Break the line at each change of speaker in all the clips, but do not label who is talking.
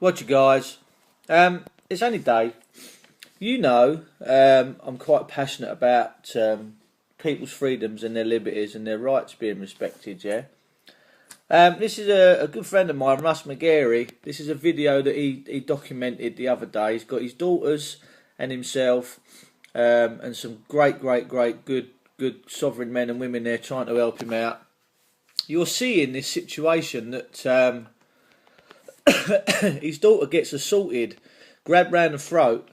Watch you guys. It's only Dave. You know, I'm quite passionate about people's freedoms and their liberties and their rights being respected, yeah? This is a good friend of mine, Russ McGarry. This is a video that he documented the other day. He's got his daughters and himself and some great, good sovereign men and women there trying to help him out. You're seeing this situation that his daughter gets assaulted, grabbed round the throat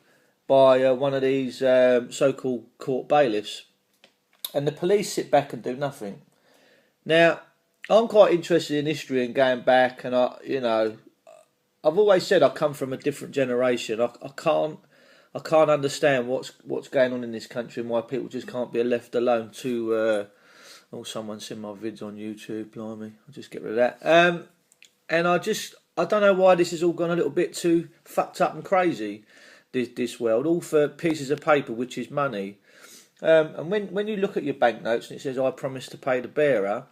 by one of these so-called court bailiffs, and the police sit back and do nothing. Now, I'm quite interested in history and going back, and I've always said I come from a different generation. I can't understand what's going on in this country and why people just can't be left alone to. Someone's seen my vids on YouTube, blimey, I'll just get rid of that. And I don't know why this has all gone a little bit too fucked up and crazy, this world, all for pieces of paper, which is money. And when you look at your banknotes and it says, I promise to pay the bearer,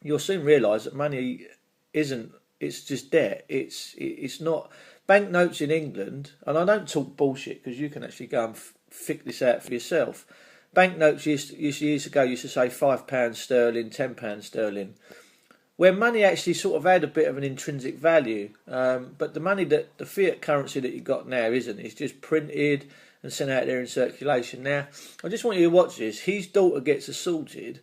you'll soon realise that money isn't, it's just debt. It's not. Banknotes in England, and I don't talk bullshit because you can actually go and figure this out for yourself. Banknotes years ago used to say £5 sterling, £10 sterling, where money actually sort of had a bit of an intrinsic value. But the money, the fiat currency that you got now isn't. It's just printed and sent out there in circulation. Now, I just want you to watch this. His daughter gets assaulted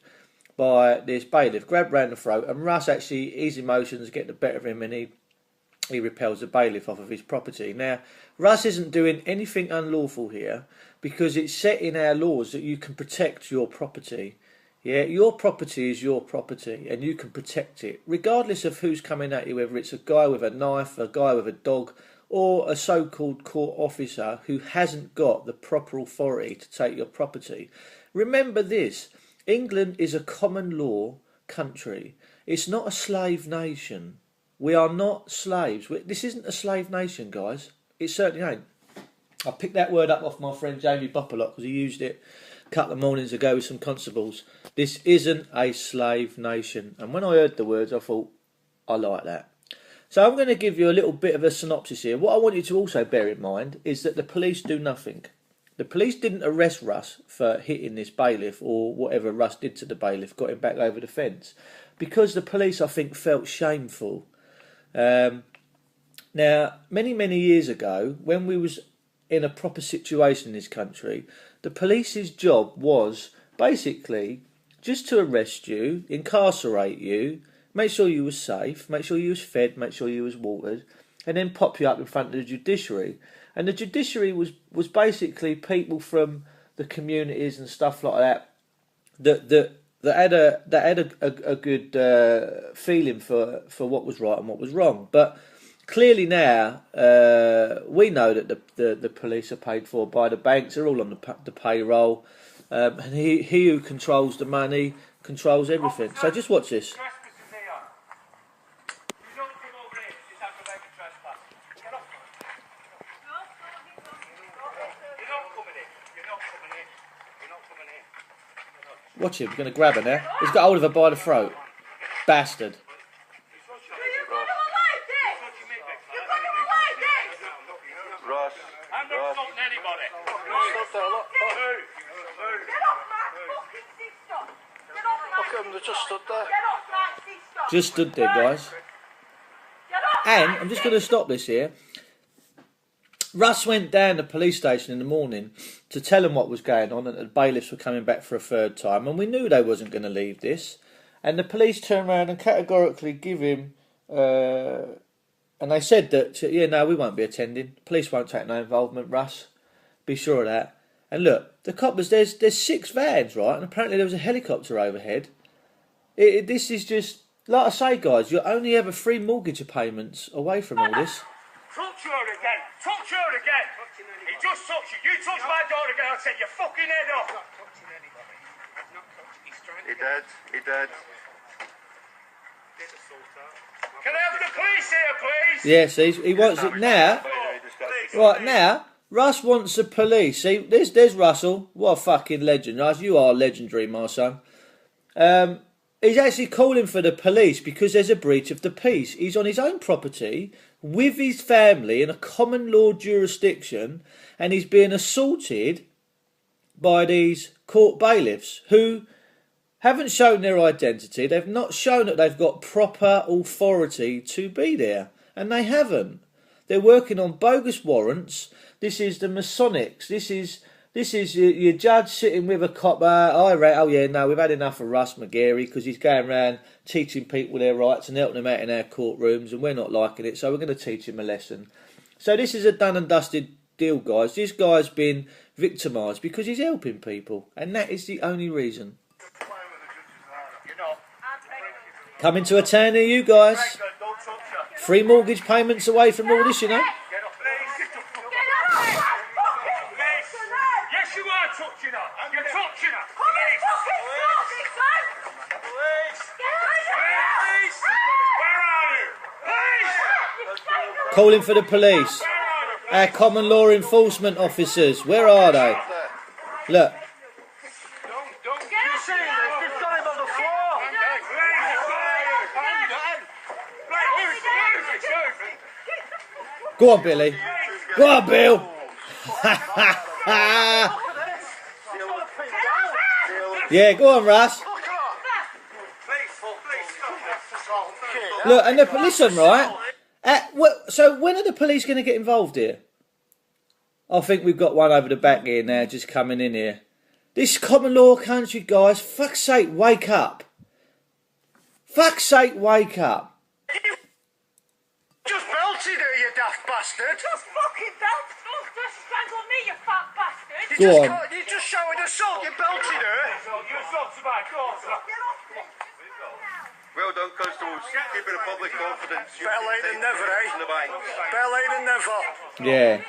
by this bailiff, grabbed round the throat, and Russ actually, his emotions get the better of him, and he repels the bailiff off of his property. Now, Russ isn't doing anything unlawful here because it's set in our laws that you can protect your property. Yeah, your property is your property and you can protect it regardless of who's coming at you, whether it's a guy with a knife, a guy with a dog, or a so-called court officer who hasn't got the proper authority to take your property. Remember this, England is a common law country. It's not a slave nation. We are not slaves. This isn't a slave nation, guys. It certainly ain't. I picked that word up off my friend Jamie Bopperlock because he used it a couple of mornings ago with some constables. This isn't a slave nation. And when I heard the words, I thought, I like that. So I'm going to give you a little bit of a synopsis here. What I want you to also bear in mind is that the police do nothing. The police didn't arrest Russ for hitting this bailiff or whatever Russ did to the bailiff, got him back over the fence. Because the police, I think, felt shameful. Now, many years ago, when we was in a proper situation in this country, the police's job was basically just to arrest you, incarcerate you, make sure you was safe, make sure you was fed, make sure you was watered, and then pop you up in front of the judiciary. And the judiciary was basically people from the communities and stuff like that had a good feeling for what was right and what was wrong. But clearly now we know that the police are paid for by the banks. They're all on the payroll, and he who controls the money controls everything. So just watch this. Watch him, we're going to grab her now. He's got hold of her by the throat. Bastard.
Ross, I'm not stopping anybody. Look at them, they just stood there.
Just stood there, guys. And I'm just going to stop this here. Russ went down to the police station in the morning to tell them what was going on and the bailiffs were coming back for a third time, and we knew they wasn't going to leave this. And the police turned around and categorically give him, and they said that, yeah, no, we won't be attending. Police won't take no involvement, Russ. Be sure of that. And look, the coppers, there's 6 vans, right? And apparently there was a helicopter overhead. This is just, like I say, guys, you're only ever 3 mortgage payments away from all this.
Touch her again! Touch her again! He just touched you. You touch my daughter again, I'll take your fucking head off! I'm not touching anybody. I'm not touching. He's trying to... He did. Can I have the police here, please?
Yes, he wants it now. Right, now, Russ wants the police. See, there's Russell. What a fucking legend, Russ. You are legendary, my son. He's actually calling for the police because there's a breach of the peace. He's on his own property with his family in a common law jurisdiction, and he's being assaulted by these court bailiffs who haven't shown their identity. They've not shown that they've got proper authority to be there, and they haven't. They're working on bogus warrants. This is the Masonics. This is your judge sitting with a copper. Oh yeah, no, we've had enough of Russ McGarry because he's going around teaching people their rights and helping them out in our courtrooms, and we're not liking it, so we're going to teach him a lesson. So this is a done and dusted deal, guys. This guy's been victimised because he's helping people, and that is the only reason. Coming to a town near you guys. 3 mortgage payments away from all this, you know.
Yes, you are touching her. You're touching her. Police! Where are you? Police!
Calling for the police. Our common law enforcement officers. Where are they? Look.
Don't you see this? Just got him on the floor.
Go on, Billy. Go on, Bill. Yeah, go on, Russ. Look, and listen, right? So when are the police going to get involved here? I think we've got one over the back here now, just coming in here. This common law country, guys, fuck's sake, wake up. Fuck's sake, wake up.
Just belted her, you daft bastard.
Just fucking belt. Just strangle me, you fat bastard.
Go on.
You just showed assault, you belted her. You assaulted my daughter.
Well done, constables. Keeping the public confidence.
Better late than never, eh? Better late than never.
Yeah.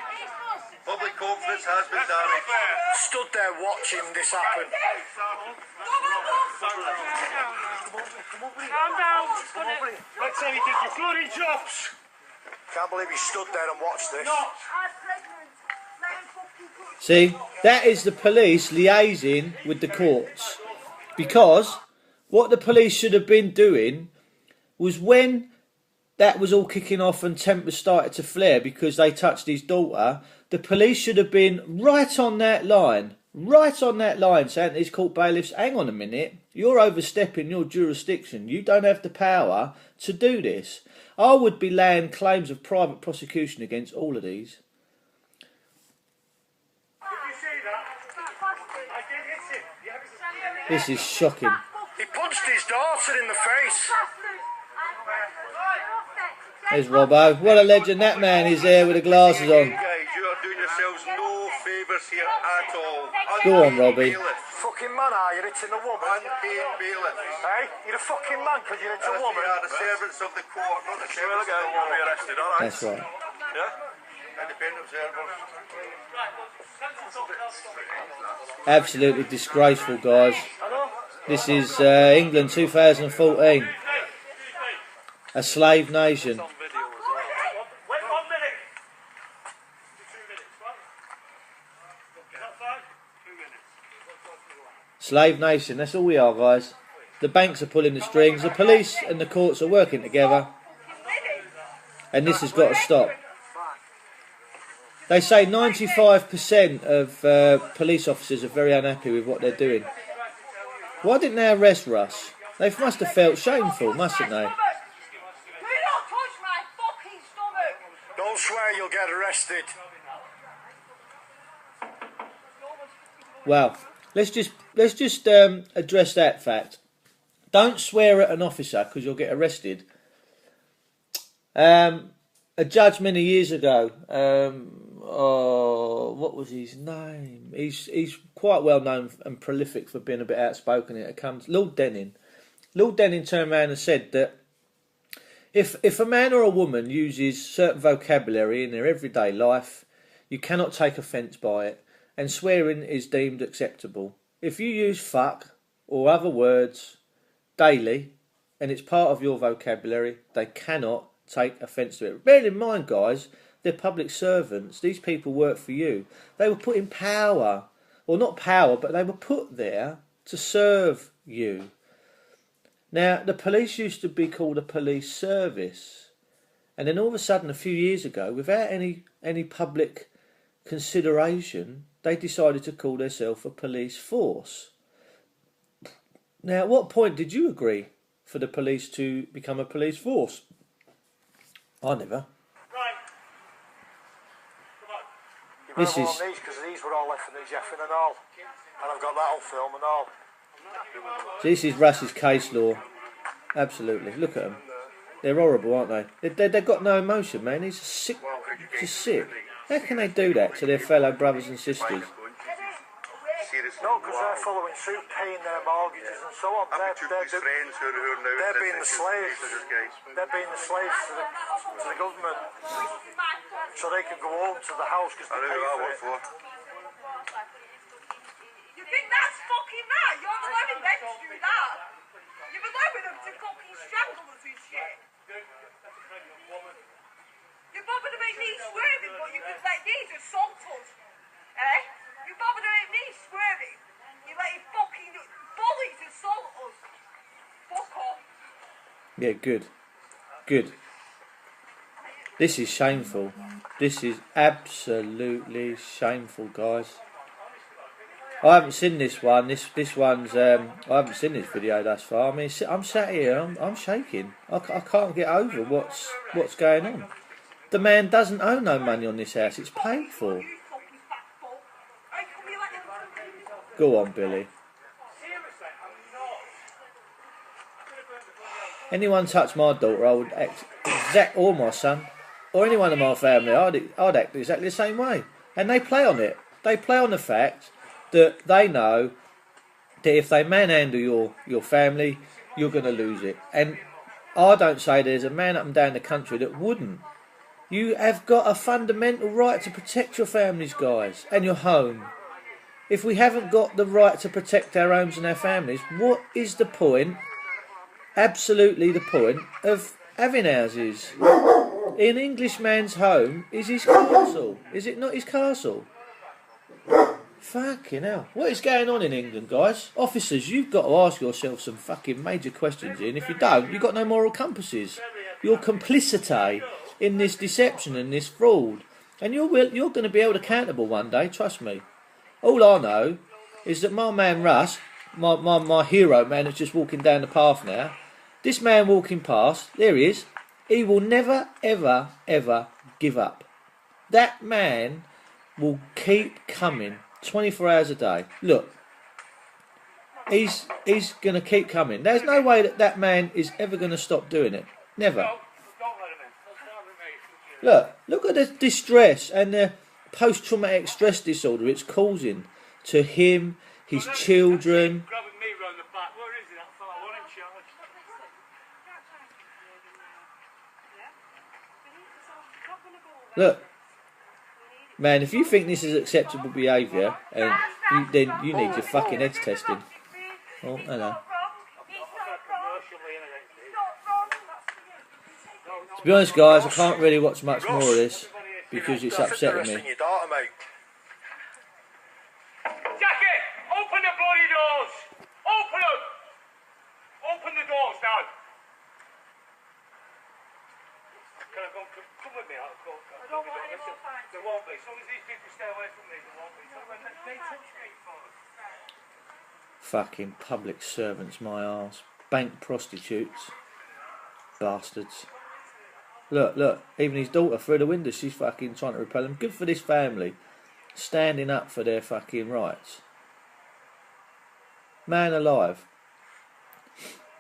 Public confidence has been damaged.
Stood there watching this happen.
Calm down.
Let's say he did your bloody jobs. Can't believe he stood there and watched this.
See, that is the police liaising with the courts. Because what the police should have been doing was when that was all kicking off and tempers started to flare because they touched his daughter, the police should have been right on that line, saying to these court bailiffs, hang on a minute, you're overstepping your jurisdiction. You don't have the power to do this. I would be laying claims of private prosecution against all of these. This is shocking.
He punched his daughter in the face.
There's Robbo. What a legend that man is there with the glasses on.
Guys, you are doing yourselves no favours here at all.
Go on, Robbie.
Fucking man, are you? Hitting a woman.
Unpaid bailiffs.
Hey, you're a fucking man because you're into a woman.
We are the servants of the court, not the servants of the law. You'll be arrested, alright?
That's right.
Yeah? Independent observers.
Absolutely disgraceful, guys. This is England 2014. A slave nation.
Wait 1 minute. 2 minutes, what? Is that fine? 2 minutes.
Slave nation, that's all we are, guys. The banks are pulling the strings, the police and the courts are working together. And this has got to stop. They say 95% of police officers are very unhappy with what they're doing. Why didn't they arrest Russ? They must have felt shameful, mustn't they?
Don't swear you'll get arrested.
Well, let's just address that fact. Don't swear at an officer because you'll get arrested. A judge many years ago, what was his name? He's quite well known and prolific for being a bit outspoken. It comes Lord Denning. Lord Denning turned around and said that if a man or a woman uses certain vocabulary in their everyday life, you cannot take offence by it, and swearing is deemed acceptable. If you use fuck or other words daily, and it's part of your vocabulary, they cannot take offence to it. Bear in mind, guys, they're public servants. These people work for you. They were put in power, or not power, but they were put there to serve you. Now, the police used to be called a police service. And then all of a sudden, a few years ago, without any public consideration, they decided to call themselves a police force. Now, at what point did you agree for the police to become a police force? I never.
Right. Come on.
You better warn these, because these were all left in the Jeffin and all. And I've got that on film and all.
This is Russ's case law. Absolutely. Look at them. They're horrible, aren't they? They've got no emotion, man. He's sick. Just sick. How can they do that to their fellow brothers and sisters?
No, because they're following suit, paying their mortgages and so on. They're being the slaves. They're being the slaves to the government. So they can go home to the house because they pay for it.
You think that's fucking right? You're allowing them to do that? You're allowing them to fucking strangle us and shit? You're bothered to make me swerving, but you could let these assault us. Eh? You're bothered to make me swerving. You're letting fucking bullies assault us. Fuck off.
Yeah, good. Good. This is shameful. This is absolutely shameful, guys. I haven't seen this one. This one's. I haven't seen this video thus far. I mean, I'm sat here. I'm shaking. I can't get over what's going on. The man doesn't owe no money on this house. It's paid for. Go on, Billy. Anyone touch my daughter, I would act or my son, or anyone in my family, I'd act exactly the same way. And they play on it. They play on the fact that they know that if they manhandle your family, you're going to lose it. And I don't say there's a man up and down the country that wouldn't. You have got a fundamental right to protect your families, guys, and your home. If we haven't got the right to protect our homes and our families, what is the point, absolutely the point, of having houses? An Englishman's home is his castle. Is it not his castle? Fucking hell. What is going on in England, guys? Officers, you've got to ask yourself some fucking major questions here, and if you don't, you've got no moral compasses. You're complicity in this deception and this fraud. And you're going to be held accountable one day, trust me. All I know is that my man Russ, my hero man that's just walking down the path now, this man walking past, there he is, he will never, ever, ever give up. That man will keep coming 24 hours a day. Look, he's going to keep coming. There's no way that man is ever going to stop doing it. Never. Look at the distress and the post-traumatic stress disorder it's causing to him, his children. Look, man, if you think this is acceptable behaviour, then you need your fucking heads testing. Oh, hello. To be honest, guys, I can't really watch much more of this because it's upsetting me.
Jackie, open the bloody doors! Open them! Open the doors now! Can I go? Come with me. I'll go. I don't want any more fights. There won't be. As long as these people stay away from me, there won't be. So when they touch me,
fucking public servants, my arse. Bank prostitutes. Bastards. Look, even his daughter through the window, she's fucking trying to repel him. Good for this family. Standing up for their fucking rights. Man alive.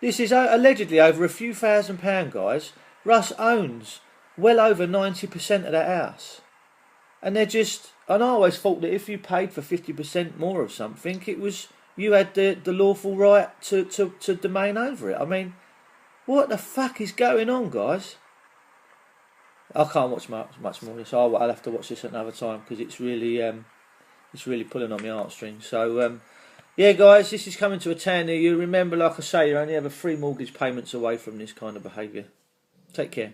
This is allegedly over a few £1,000, guys. Russ owns well over 90% of that house. And they're just... And I always thought that if you paid for 50% more of something, it was... You had the lawful right to domain over it. I mean, what the fuck is going on, guys? I can't watch much more of this. I'll have to watch this at another time because it's really pulling on my heartstrings. So, yeah, guys, this is coming to a town near you. Remember, like I say, you're only ever 3 mortgage payments away from this kind of behaviour. Take care.